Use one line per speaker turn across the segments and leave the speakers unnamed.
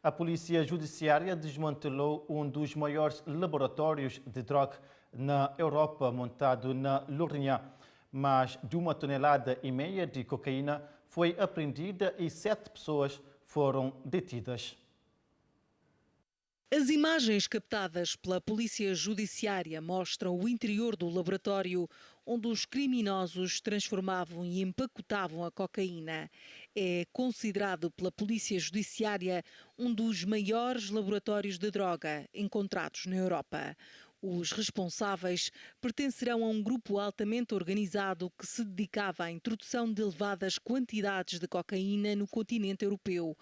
A Polícia Judiciária desmantelou um dos maiores laboratórios de droga na Europa, montado na Lourinhã. Mais de 1,5 toneladas de cocaína foi apreendida e 7 pessoas foram detidas.
As imagens captadas pela Polícia Judiciária mostram o interior do laboratório onde os criminosos transformavam e empacotavam a cocaína. É considerado pela Polícia Judiciária um dos maiores laboratórios de droga encontrados na Europa. Os responsáveis pertencerão a um grupo altamente organizado que se dedicava à introdução de elevadas quantidades de cocaína no continente europeu.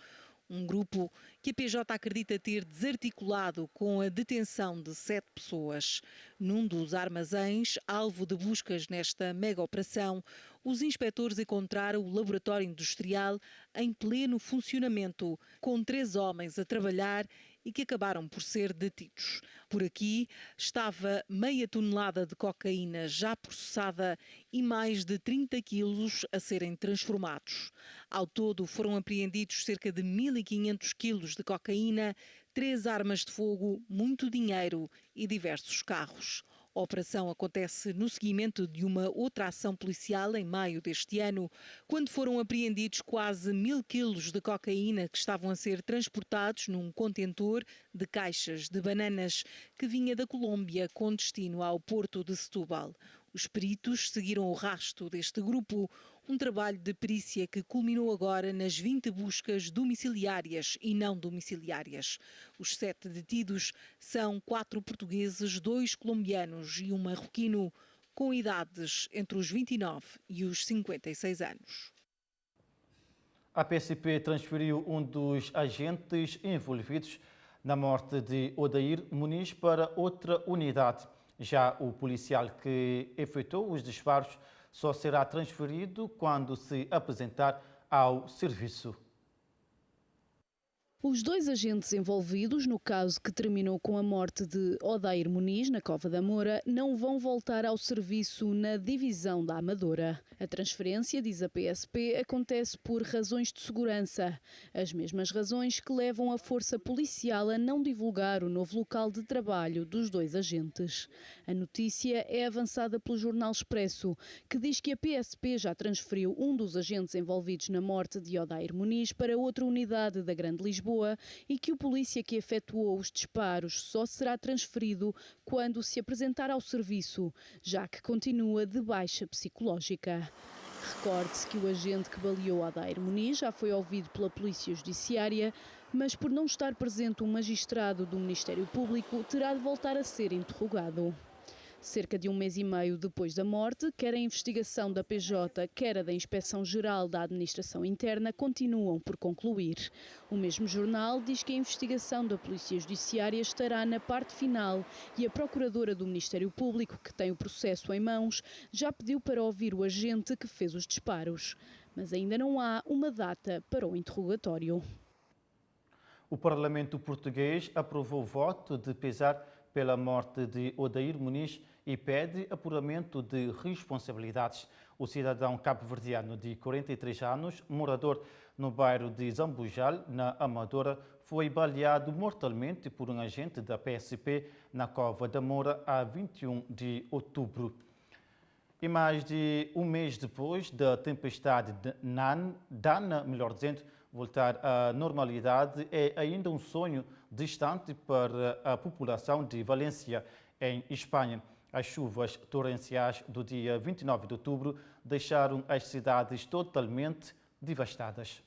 Um grupo que a PJ acredita ter desarticulado com a detenção de 7 pessoas. Num dos armazéns, alvo de buscas nesta mega operação, os inspectores encontraram o laboratório industrial em pleno funcionamento, com 3 homens a trabalhar e que acabaram por ser detidos. Por aqui estava meia tonelada de cocaína já processada e mais de 30 quilos a serem transformados. Ao todo foram apreendidos cerca de 1.500 quilos de cocaína, 3 armas de fogo, muito dinheiro e diversos carros. A operação acontece no seguimento de uma outra ação policial em maio deste ano, quando foram apreendidos quase 1.000 quilos de cocaína que estavam a ser transportados num contentor de caixas de bananas que vinha da Colômbia com destino ao porto de Setúbal. Os peritos seguiram o rastro deste grupo, um trabalho de perícia que culminou agora nas 20 buscas domiciliárias e não domiciliárias. Os 7 detidos são 4 portugueses, 2 colombianos e um marroquino, com idades entre os 29 e os 56 anos.
A PSP transferiu um dos agentes envolvidos na morte de Odair Muniz para outra unidade. Já o policial que efetuou os disparos só será transferido quando se apresentar ao serviço.
Os 2 agentes envolvidos no caso que terminou com a morte de Odair Muniz, na Cova da Moura, não vão voltar ao serviço na divisão da Amadora. A transferência, diz a PSP, acontece por razões de segurança. As mesmas razões que levam a força policial a não divulgar o novo local de trabalho dos 2 agentes. A notícia é avançada pelo Jornal Expresso, que diz que a PSP já transferiu um dos agentes envolvidos na morte de Odair Muniz para outra unidade da Grande Lisboa e que o polícia que efetuou os disparos só será transferido quando se apresentar ao serviço, já que continua de baixa psicológica. Recorde-se que o agente que baleou Odair Muniz já foi ouvido pela Polícia Judiciária, mas por não estar presente um magistrado do Ministério Público, terá de voltar a ser interrogado. Cerca de 1 mês e meio depois da morte, quer a investigação da PJ, quer a da Inspeção-Geral da Administração Interna continuam por concluir. O mesmo jornal diz que a investigação da Polícia Judiciária estará na parte final e a Procuradora do Ministério Público, que tem o processo em mãos, já pediu para ouvir o agente que fez os disparos. Mas ainda não há uma data para o interrogatório.
O Parlamento português aprovou o voto de pesar pela morte de Odair Muniz e pede apuramento de responsabilidades. O cidadão cabo-verdiano de 43 anos, morador no bairro de Zambujal, na Amadora, foi baleado mortalmente por um agente da PSP na Cova da Moura a 21 de outubro. E mais de 1 mês depois da tempestade Dana, voltar à normalidade é ainda um sonho distante para a população de Valência, em Espanha. As chuvas torrenciais do dia 29 de outubro deixaram as cidades totalmente devastadas.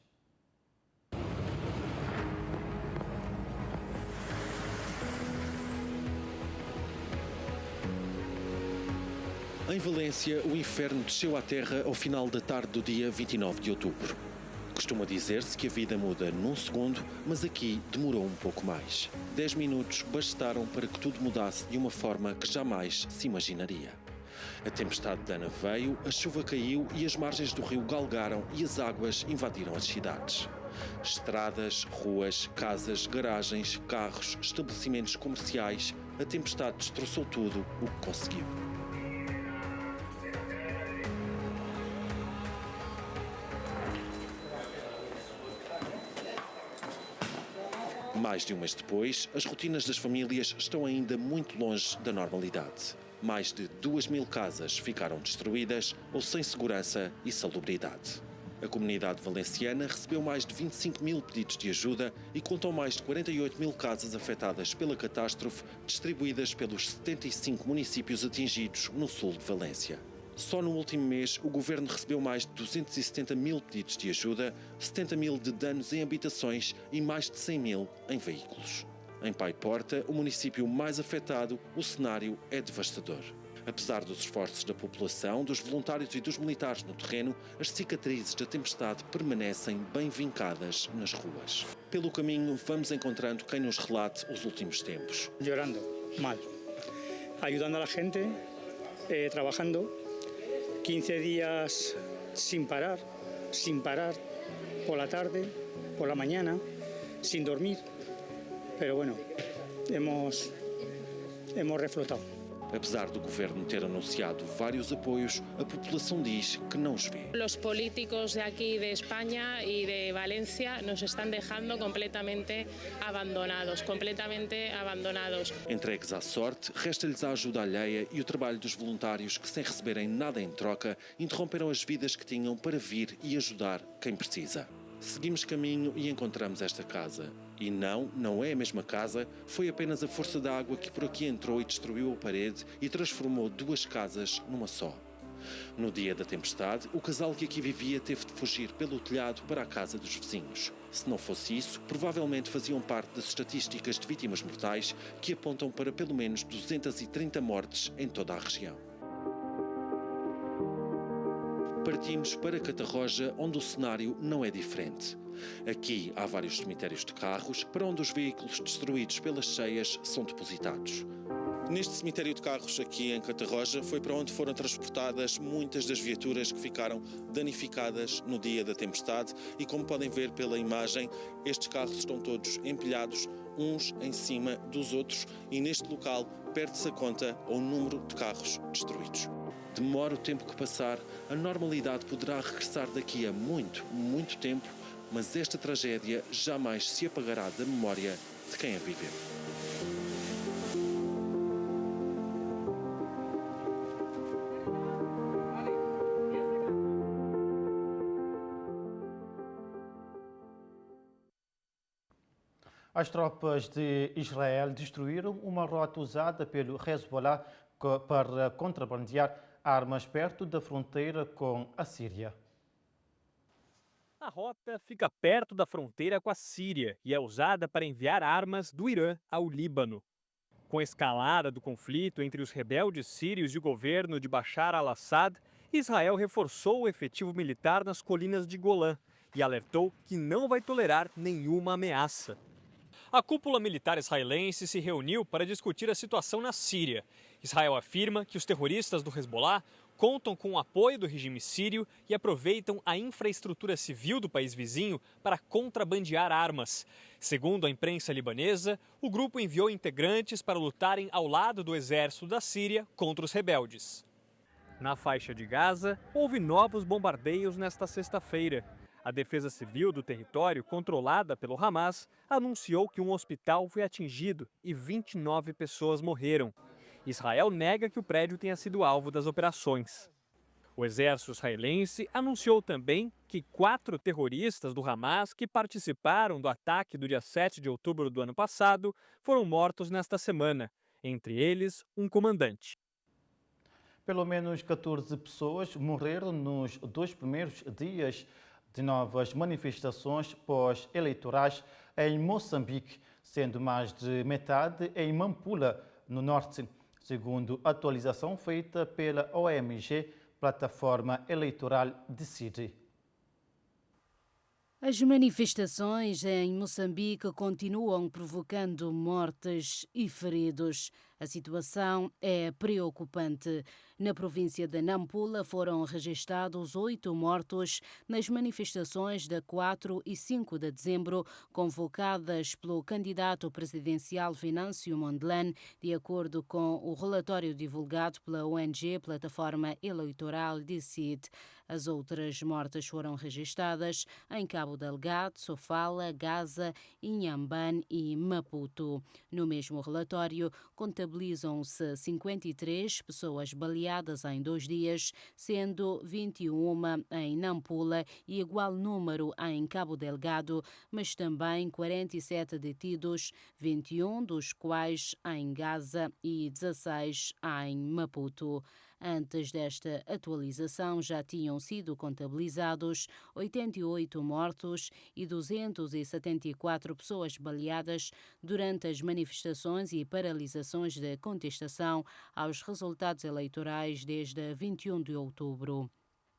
Em Valência, o inferno desceu à terra ao final da tarde do dia 29 de outubro. Costuma dizer-se que a vida muda num segundo, mas aqui demorou um pouco mais. 10 minutos bastaram para que tudo mudasse de uma forma que jamais se imaginaria. A tempestade Dana veio, a chuva caiu e as margens do rio galgaram e as águas invadiram as cidades. Estradas, ruas, casas, garagens, carros, estabelecimentos comerciais, a tempestade destroçou tudo o que conseguiu. Mais de um mês depois, as rotinas das famílias estão ainda muito longe da normalidade. Mais de 2.000 casas ficaram destruídas ou sem segurança e salubridade. A comunidade valenciana recebeu mais de 25.000 pedidos de ajuda e contou mais de 48.000 casas afetadas pela catástrofe, distribuídas pelos 75 municípios atingidos no sul de Valência. Só no último mês, o governo recebeu mais de 270.000 pedidos de ajuda, 70.000 de danos em habitações e mais de 100.000 em veículos. Em Paiporta, o município mais afetado, o cenário é devastador. Apesar dos esforços da população, dos voluntários e dos militares no terreno, as cicatrizes da tempestade permanecem bem vincadas nas ruas. Pelo caminho, vamos encontrando quem nos relate os últimos tempos.
Llorando, mal. Ayudando a la gente, trabajando. 15 días sin parar, por la tarde, por la mañana, sin dormir. Pero bueno, hemos reflotado.
Apesar do governo ter anunciado vários apoios, a população diz que não os vê.
Los políticos de aquí de España y de Valencia nos están dejando completamente abandonados.
Entregues à sorte, resta-lhes a ajuda alheia e o trabalho dos voluntários que, sem receberem nada em troca, interromperam as vidas que tinham para vir e ajudar quem precisa. Seguimos caminho e encontramos esta casa. E não é a mesma casa, foi apenas a força da água que por aqui entrou e destruiu a parede e transformou duas casas numa só. No dia da tempestade, o casal que aqui vivia teve de fugir pelo telhado para a casa dos vizinhos. Se não fosse isso, provavelmente faziam parte das estatísticas de vítimas mortais que apontam para pelo menos 230 mortes em toda a região. Partimos para Catarroja, onde o cenário não é diferente. Aqui há vários cemitérios de carros, para onde os veículos destruídos pelas cheias são depositados. Neste cemitério de carros aqui em Catarroja foi para onde foram transportadas muitas das viaturas que ficaram danificadas no dia da tempestade e, como podem ver pela imagem, estes carros estão todos empilhados uns em cima dos outros e neste local perde-se a conta ao número de carros destruídos. Demora o tempo que passar, a normalidade poderá regressar daqui a muito tempo, mas esta tragédia jamais se apagará da memória de quem a viveu.
As tropas de Israel destruíram uma rota usada pelo Hezbollah para contrabandear armas perto da fronteira com a Síria.
A rota fica perto da fronteira com a Síria e é usada para enviar armas do Irã ao Líbano. Com a escalada do conflito entre os rebeldes sírios e o governo de Bashar al-Assad, Israel reforçou o efetivo militar nas colinas de Golã e alertou que não vai tolerar nenhuma ameaça. A cúpula militar israelense se reuniu para discutir a situação na Síria. Israel afirma que os terroristas do Hezbollah contam com o apoio do regime sírio e aproveitam a infraestrutura civil do país vizinho para contrabandear armas. Segundo a imprensa libanesa, o grupo enviou integrantes para lutarem ao lado do exército da Síria contra os rebeldes. Na faixa de Gaza, houve novos bombardeios nesta sexta-feira. A Defesa Civil do território, controlada pelo Hamas, anunciou que um hospital foi atingido e 29 pessoas morreram. Israel nega que o prédio tenha sido alvo das operações. O exército israelense anunciou também que 4 terroristas do Hamas que participaram do ataque do dia 7 de outubro do ano passado foram mortos nesta semana, entre eles um comandante.
Pelo menos 14 pessoas morreram nos 2 primeiros dias de novas manifestações pós-eleitorais em Moçambique, sendo mais de metade em Nampula, no norte, segundo atualização feita pela OMG, Plataforma Eleitoral Decide.
As manifestações em Moçambique continuam provocando mortes e feridos. A situação é preocupante. Na província de Nampula foram registrados 8 mortos nas manifestações de 4 e 5 de dezembro, convocadas pelo candidato presidencial Venâncio Mondlane, de acordo com o relatório divulgado pela ONG Plataforma Eleitoral Decide. As outras mortes foram registradas em Cabo Delgado, Sofala, Gaza, Inhambane e Maputo. No mesmo relatório, contabilizam-se 53 pessoas baleadas em 2 dias, sendo 21 em Nampula e igual número em Cabo Delgado, mas também 47 detidos, 21 dos quais em Gaza e 16 em Maputo. Antes desta atualização, já tinham sido contabilizados 88 mortos e 274 pessoas baleadas durante as manifestações e paralisações de contestação aos resultados eleitorais desde 21 de outubro.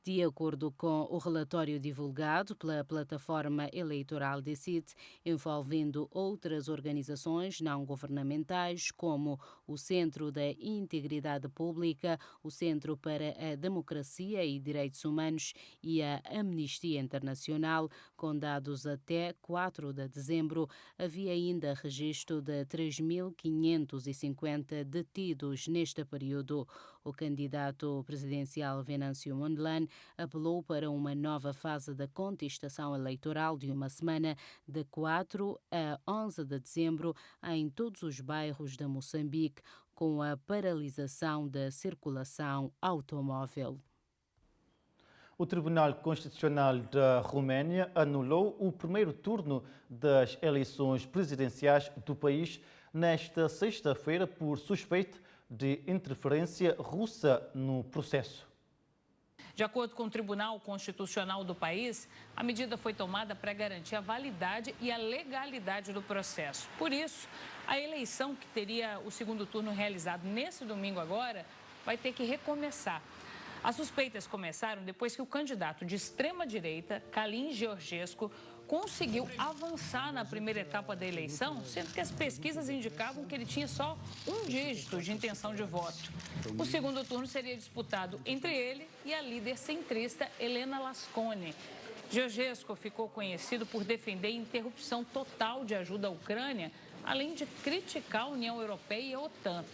De acordo com o relatório divulgado pela plataforma eleitoral Decide, envolvendo outras organizações não governamentais, como o Centro da Integridade Pública, o Centro para a Democracia e Direitos Humanos e a Amnistia Internacional, com dados até 4 de dezembro, havia ainda registro de 3.550 detidos neste período. O candidato presidencial Venâncio Mondlane apelou para uma nova fase da contestação eleitoral de uma semana, de 4 a 11 de dezembro, em todos os bairros de Moçambique, com a paralisação da circulação automóvel.
O Tribunal Constitucional da Roménia anulou o primeiro turno das eleições presidenciais do país nesta sexta-feira por suspeita de interferência russa no processo.
De acordo com o Tribunal Constitucional do país, a medida foi tomada para garantir a validade e a legalidade do processo. Por isso, a eleição que teria o segundo turno realizado nesse domingo agora vai ter que recomeçar. As suspeitas começaram depois que o candidato de extrema-direita, Calin Georgescu, conseguiu avançar na primeira etapa da eleição, sendo que as pesquisas indicavam que ele tinha só um dígito de intenção de voto. O segundo turno seria disputado entre ele e a líder centrista Helena Lasconi. Georgescu ficou conhecido por defender a interrupção total de ajuda à Ucrânia, além de criticar a União Europeia e a OTAN.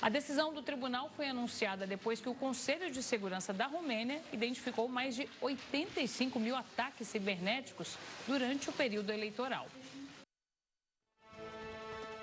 A decisão do tribunal foi anunciada depois que o Conselho de Segurança da Romênia identificou mais de 85 mil ataques cibernéticos durante o período eleitoral.